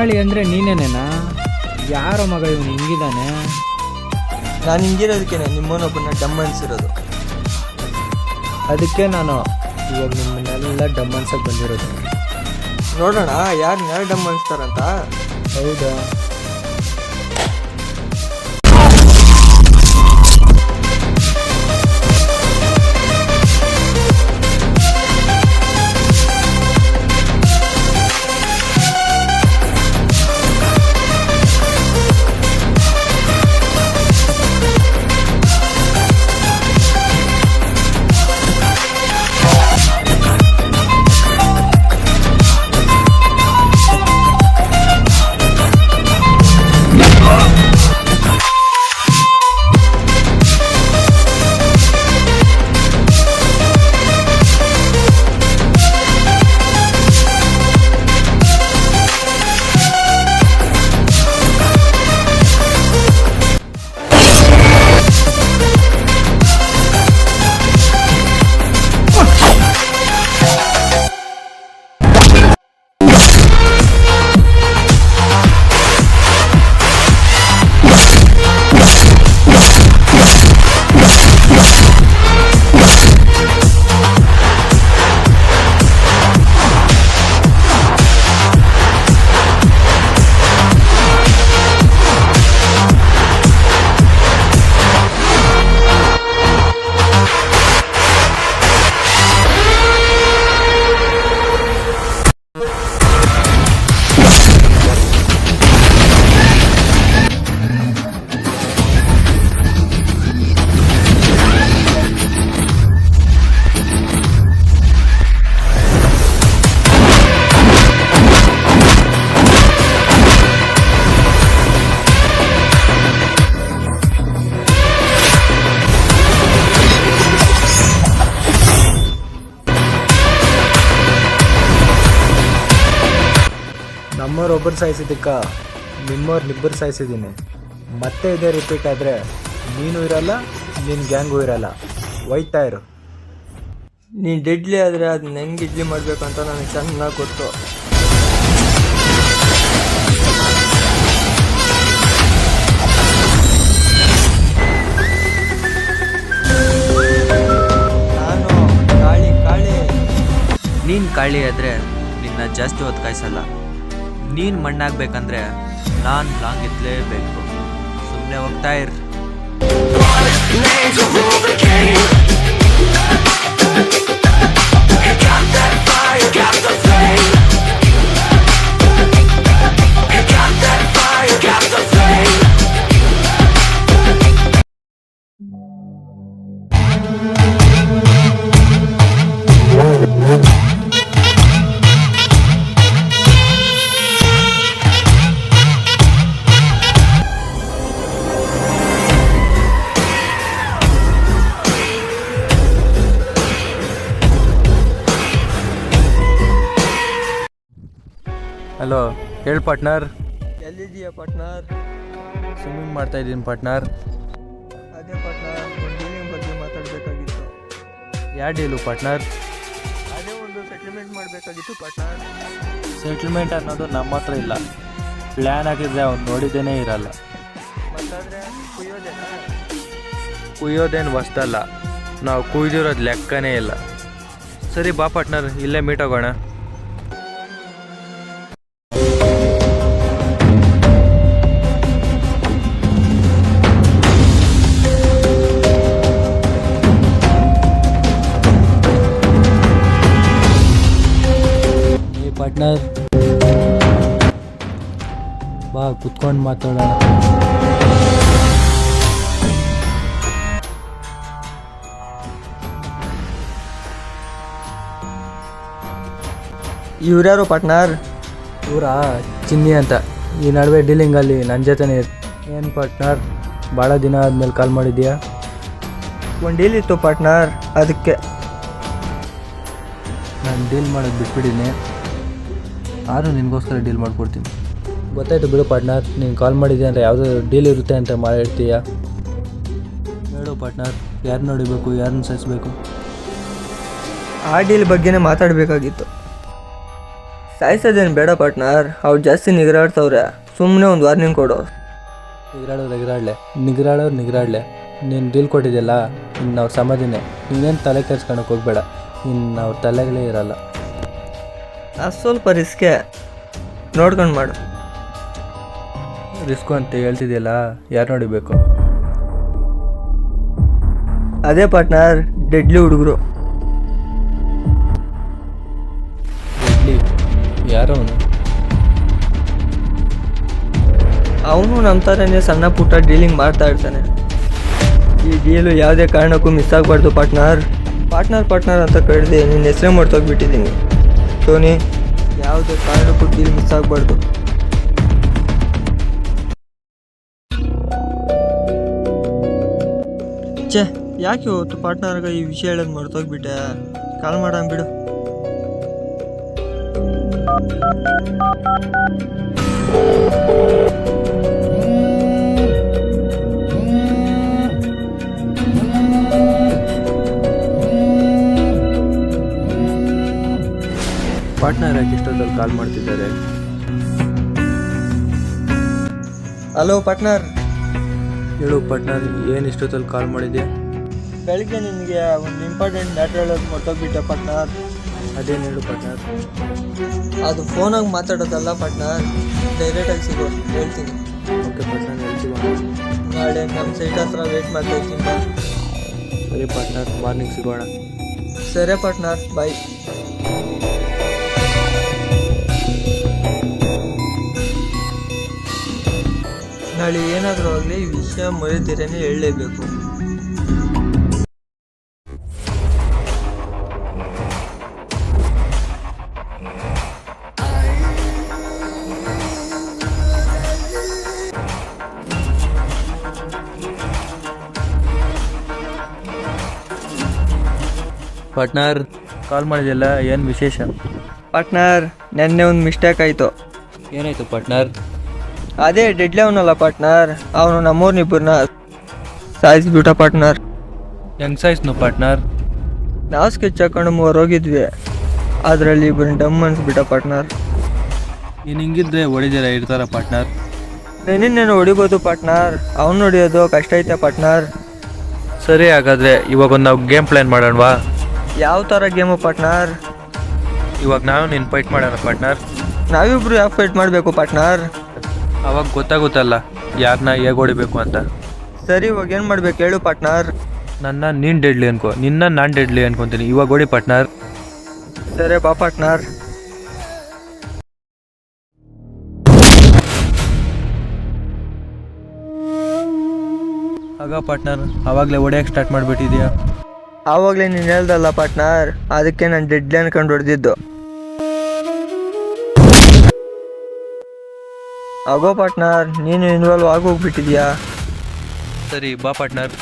ದಲ್ಲಾಳಿ ಅಂದರೆ ನೀನೇನೇನಾ? ಯಾರೋ ಮಗ ಇವನು ಹಿಂಗಿದ್ದಾನೆ? ನಾನು ಹಿಂಗಿರೋದಕ್ಕೇನೆ ನಿಮ್ಮನ್ನೊಬ್ಬನ ಡಮ್ ಅನ್ಸಿರೋದು. ಅದಕ್ಕೆ ನಾನು ಇವಾಗ ನಿಮ್ಮನ್ನೆಲ್ಲ ಡಮ್ ಅನ್ಸಕ್ಕೆ ಬಂದಿರೋದು. ನೋಡೋಣ ಯಾರು ಡಮ್ ಅನ್ಸ್ತಾರಂತ. ಹೌದಾ? ನಮ್ಮವ್ರೊಬ್ಬರು ಸಾಯಿಸಿದ್ದಕ್ಕ ನಿಮ್ಮವ್ರನ್ನಿಬ್ಬರು ಸಾಯಿಸಿದ್ದೀನಿ. ಮತ್ತೆ ಇದೇ ರಿಪೀಟ್ ಆದರೆ ನೀನು ಇರಲ್ಲ, ನಿನ್ನ ಗ್ಯಾಂಗು ಇರಲ್ಲ. ಒಯ್ತಾ ಇರು. ನೀನು ಡೆಡ್ಲಿ ಆದರೆ ಅದನ್ನ ಹೆಂಗೆ ಇಡ್ಲಿ ಮಾಡಬೇಕು ಅಂತ ನನಗೆ ಚೆನ್ನಾಗಿ ಗೊತ್ತು. ನಾನು ಕಾಳಿ. ನೀನು ಕಾಳಿ ಆದರೆ ನಿನ್ನ ಜಾಸ್ತಿ ಹೊತ್ತು ಕಾಯಿಸಲ್ಲ. ನೀನು ಮಣ್ಣಾಗಬೇಕಂದ್ರೆ ನಾನು ಲಾಂಗ್ ಎತ್ತಲೇಬೇಕು. ಸುಮ್ಮನೆ ಹೋಗ್ತಾ ಇರು. ಹಲೋ, ಹೇಳಿ ಪಾರ್ಟ್ನರ್. ಎಲ್ಲಿದೆಯಾ ಪಾರ್ಟ್ನರ್? ಸ್ವಿಮ್ಮಿಂಗ್ ಮಾಡ್ತಾ ಇದ್ದೀನಿ ಪಾರ್ಟ್ನರ್. ಅದೇ ಪಾರ್ಟ್ನರ್, ಒಂದು ಡೀಲಿಂಗ್ ಬಗ್ಗೆ ಮಾತಾಡಬೇಕಾಗಿತ್ತು. ಯಾವ ಡೀಲು ಪಾರ್ಟ್ನರ್? ಅದೇ ಒಂದು ಸೆಟ್ಲ್ಮೆಂಟ್ ಮಾಡಬೇಕಾಗಿತ್ತು ಪಾರ್ಟ್ನರ್. ಸೆಟ್ಲ್ಮೆಂಟ್ ಅನ್ನೋದು ನಮ್ಮ ಹತ್ರ ಇಲ್ಲ. ಪ್ಲ್ಯಾನ್ ಹಾಕಿದ್ರೆ ಅವ್ನು ನೋಡಿದ್ದೇನೆ ಇರಲ್ಲ. ಮತ್ತಾದರೆ ಕುಯ್ಯೋದೇನಾ? ಕುಯ್ಯೋದೇನು ಹೊಸ್ದಲ್ಲ, ನಾವು ಕುಯ್ದಿರೋದು ಲೆಕ್ಕನೇ ಇಲ್ಲ. ಸರಿ ಬಾ ಪಾರ್ಟ್ನರ್, ಇಲ್ಲೇ ಮೀಟ್ ಆಗೋಣ. ಪಾರ್ಟ್ನರ್ ಬಾ, ಕುತ್ಕೊಂಡು ಮಾತಾಡೋಣ. ಇವ್ರ್ಯಾರು ಪಾರ್ಟ್ನರ್? ಇವರಾ ಚಿನ್ನಿ ಅಂತ. ಈ ನಡುವೆ ಡೀಲಿಂಗಲ್ಲಿ ನನ್ನ ಜೊತೆನೇ ಏನು ಪಾರ್ಟ್ನರ್, ಭಾಳ ದಿನ ಆದಮೇಲೆ ಕಾಲ್ ಮಾಡಿದ್ಯಾ? ಒಂದು ಡೀಲ್ ಇತ್ತು ಪಾರ್ಟ್ನರ್, ಅದಕ್ಕೆ. ನಾನು ಡೀಲ್ ಮಾಡೋದು ಬಿಟ್ಬಿಟ್ಟಿನಿ. ಆದರೂ ನಿನಗೋಸ್ಕರ ಡೀಲ್ ಮಾಡಿಕೊಡ್ತೀನಿ. ಗೊತ್ತಾಯ್ತು ಬಿಡು ಪಾರ್ಟ್ನರ್, ನೀನು ಕಾಲ್ ಮಾಡಿದ್ದೆ ಅಂದರೆ ಯಾವುದೋ ಡೀಲ್ ಇರುತ್ತೆ ಅಂತ ಮಾಡಿರ್ತೀಯ. ಹೇಳು ಪಾರ್ಟ್ನರ್, ಯಾರನ್ನ ನೋಡಿಬೇಕು, ಯಾರನ್ನ ಸಾಯಿಸಬೇಕು? ಆ ಡೀಲ್ ಬಗ್ಗೆನೇ ಮಾತಾಡಬೇಕಾಗಿತ್ತು. ಸಾಯಿಸೋದೇನು ಬೇಡ ಪಾರ್ಟ್ನರ್, ಅವ್ರು ಜಾಸ್ತಿ ನಿಗರಾಡ್ತವ್ರೆ. ಸುಮ್ಮನೆ ಒಂದು ವಾರ್ನಿಂಗ್ ಕೊಡು. ನಿಗ್ರಾಡ್ಲೆ ನೀನು ಡೀಲ್ ಕೊಟ್ಟಿದ್ಯಲ್ಲ, ಇನ್ನು ಅವ್ರ ಸಮಾಧಿನೇ. ನೀನೇನು ತಲೆ ಕೆಡ್ಸ್ಕೊಳಕ್ಕೆ ಹೋಗ್ಬೇಡ, ಇನ್ನು ಅವ್ರ ತಲೆಗಳೇ ಇರಲ್ಲ. ಅದು ಸ್ವಲ್ಪ ರಿಸ್ಕೆ, ನೋಡ್ಕೊಂಡು ಮಾಡು. ರಿಸ್ಕು ಅಂತ ಹೇಳ್ತಿದ್ಯಲ್ಲ, ಯಾರು ನೋಡಿಬೇಕು? ಅದೇ ಪಾರ್ಟ್ನರ್, ಡೆಡ್ಲಿ ಹುಡುಗರು. ಯಾರು ಅವನು? ಅವನು ನಮ್ಮ ಥರನೇ ಸಣ್ಣ ಪುಟ್ಟ ಡೀಲಿಂಗ್ ಮಾಡ್ತಾ ಇರ್ತಾನೆ. ಈ ಡೀಲು ಯಾವುದೇ ಕಾರಣಕ್ಕೂ ಮಿಸ್ ಆಗಬಾರ್ದು ಪಾರ್ಟ್ನರ್. ಪಾರ್ಟ್ನರ್ ಅಂತ ಕರೆದು ನಿನ್ನ ಹೆಸರೇ ಮರ್ತೋಗ್ಬಿಟ್ಟಿದ್ದೀನಿ. ಟೋನಿ, ಯಾವುದೇ ಕಾರಣಕ್ಕೂ ಡೀಲ್ ಮಿಸ್ ಆಗಬಾರ್ದು. ಯಾಕೆ ಇವತ್ತು ಪಾರ್ಟ್ನರ್ಗೆ ಈ ವಿಷಯ ಹೇಳೋದು ಮರ್ತೋಗ್ಬಿಟ್ಟೆ? ಕಾಲ್ ಮಾಡೋಣ ಬಿಡು. ಪಾರ್ಟ್ನರ್ ಯಾಕೆ ಇಷ್ಟೊತ್ತಲ್ಲಿ ಕಾಲ್ ಮಾಡ್ತಿದ್ದಾರೆ? Hello partner. ಹೇಳು ಪಾರ್ಟ್ನರ್, ಏನು ಇಷ್ಟೊತ್ತಲ್ಲಿ ಕಾಲ್ ಮಾಡಿದ್ಯಾ? ಬೆಳಿಗ್ಗೆ ನಿನಗೆ ಒಂದು ಇಂಪಾರ್ಟೆಂಟ್ ಮ್ಯಾಟ್ರ್ ಹೇಳೋದು ಮರ್ತೋಗ್ಬಿಟ್ಟೆ ಪಾರ್ಟ್ನರ್. ಅದೇನು ಹೇಳು ಪಾರ್ಟ್ನರ್? ಅದು ಫೋನಾಗಿ ಮಾತಾಡೋದಲ್ಲ ಪಾರ್ಟ್ನರ್, ಡೈರೆಕ್ಟಾಗಿ ಸಿಗೋ, ಹೇಳ್ತೀನಿ. ಓಕೆ ಪಾರ್ಟ್ನರ್, ಹೇಳ್ತೀವಿ. ನಾಳೆ ನಮ್ಮ ಸೈಟ್ ಹತ್ರ ವೇಟ್ ಮಾಡ್ತಾ ಇರ್ತೀನಿ ಬಾ. ಸರಿ ಪಾರ್ಟ್ನರ್, ಮಾರ್ನಿಂಗ್ ಸಿಗೋಣ. ಸರಿ ಪಾರ್ಟ್ನರ್, ಬಾಯ್. ನಾಳೆ ಏನಾದರೂ ಆಗಲಿ ಈ ವಿಷಯ ಮರೆದಿರೇನೆ ಹೇಳಲೇಬೇಕು. ಪಾರ್ಟ್ನರ್, ಕಾಲ್ ಮಾಡಿದ್ಯಲ್ಲ, ಏನು ವಿಶೇಷ? ಪಾರ್ಟ್ನರ್, ನೆನ್ನೆ ಒಂದು ಮಿಸ್ಟೇಕ್ ಆಯಿತು. ಏನಾಯಿತು ಪಾರ್ಟ್ನರ್? ಅದೇ ಡೆಡ್ಲಿ ಅವನಲ್ಲ ಪಾರ್ಟ್ನರ್, ಅವನು ನಮ್ಮೂರ್ನಿಬ್ಬರನ್ನ ಸಾಯಿಸ್ಬಿಟ್ಟ ಪಾರ್ಟ್ನರ್. ಹೆಂಗ್ ಸಾಯಿಸ್ನು ಪಾರ್ಟ್ನರ್? ನಾವು ಸ್ಕೆಚ್ ಹಾಕೊಂಡು ಮೂವರು ಹೋಗಿದ್ವಿ, ಅದರಲ್ಲಿ ಇಬ್ಬರನ್ನ ಡಮ್ ಅನ್ಸ್ಬಿಟ್ಟ ಪಾರ್ಟ್ನರ್. ನೀನು ಹಿಂಗಿದ್ರೆ ಹೊಡಿದಿರ ಇರ್ತಾರ ಪಾರ್ಟ್ನರ್? ನೆನ್ನೇನು ಹೊಡಿಬೋದು ಪಾರ್ಟ್ನರ್, ಅವನು ಹೊಡಿಯೋದು ಕಷ್ಟ ಐತೆ ಪಾರ್ಟ್ನರ್. ಸರಿ, ಹಾಗಾದರೆ ಇವಾಗ ಒಂದು ನಾವು ಗೇಮ್ ಪ್ಲ್ಯಾನ್ ಮಾಡೋಣವಾ? ಯಾವ ಥರ ಗೇಮು ಪಾರ್ಟ್ನರ್? ಇವಾಗ ನಾವು ನೀನು ಫೈಟ್ ಮಾಡೋಣ ಪಾರ್ಟ್ನರ್. ನಾವಿಬ್ರು ಯಾಕೆ ಫೈಟ್ ಮಾಡಬೇಕು ಪಾರ್ಟ್ನರ್? ಅವಾಗ ಗೊತ್ತಾಗುತ್ತಲ್ಲ ಯಾರನ್ನ ಹೇಗೆ ಹೊಡಿಬೇಕು ಅಂತ. ಸರಿ, ಇವಾಗ ಏನು ಮಾಡ್ಬೇಕು ಹೇಳು ಪಾರ್ಟ್ನರ್? ನನ್ನ ನೀನು ಡೆಡ್ಲಿ ಅನ್ಕೋ, ನಿನ್ನ ನಾನು ಡೆಡ್ಲಿ ಅನ್ಕೊತೀನಿ. ಇವಾಗ ಹೊಡಿ ಪಾರ್ಟ್ನರ್. ಸರಿ ಬಾ ಪಾರ್ಟ್ನರ್. ಆಗ ಪಾರ್ಟ್ನರ್, ಆವಾಗಲೇ ಹೊಡೆಯೋಕ್ಕೆ ಸ್ಟಾರ್ಟ್ ಮಾಡಿಬಿಟ್ಟಿದ್ಯಾ? ಆವಾಗಲೇ ನೀನು ಹೇಳ್ದಲ್ಲ ಪಾರ್ಟ್ನರ್, ಅದಕ್ಕೆ ನಾನು ಡೆಡ್ಲಿ ಅನ್ಕೊಂಡು ಹೊಡೆದಿದ್ದು. ಆಗೋ ಪಾರ್ಟ್ನರ್, ನೀನು ಇನ್ವಾಲ್ವ್ ಆಗೋಗ್ಬಿಟ್ಟಿದ್ಯಾ? ಸರಿ ಬಾ ಪಾರ್ಟ್ನರ್.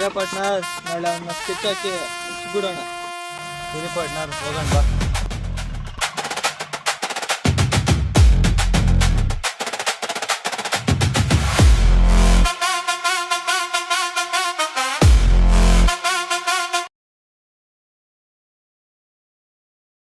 ಸರಿ ಪಾರ್ಟ್ನರ್ ನಾಳೆ ಅವನ್ನ ಸ್ಕೆಚ್ ಹಾಕಿ ಬಿಡೋಣ. ಸರಿ ಪಾರ್ಟ್ನರ್ ಹೋಗೋಣ ಬಾ.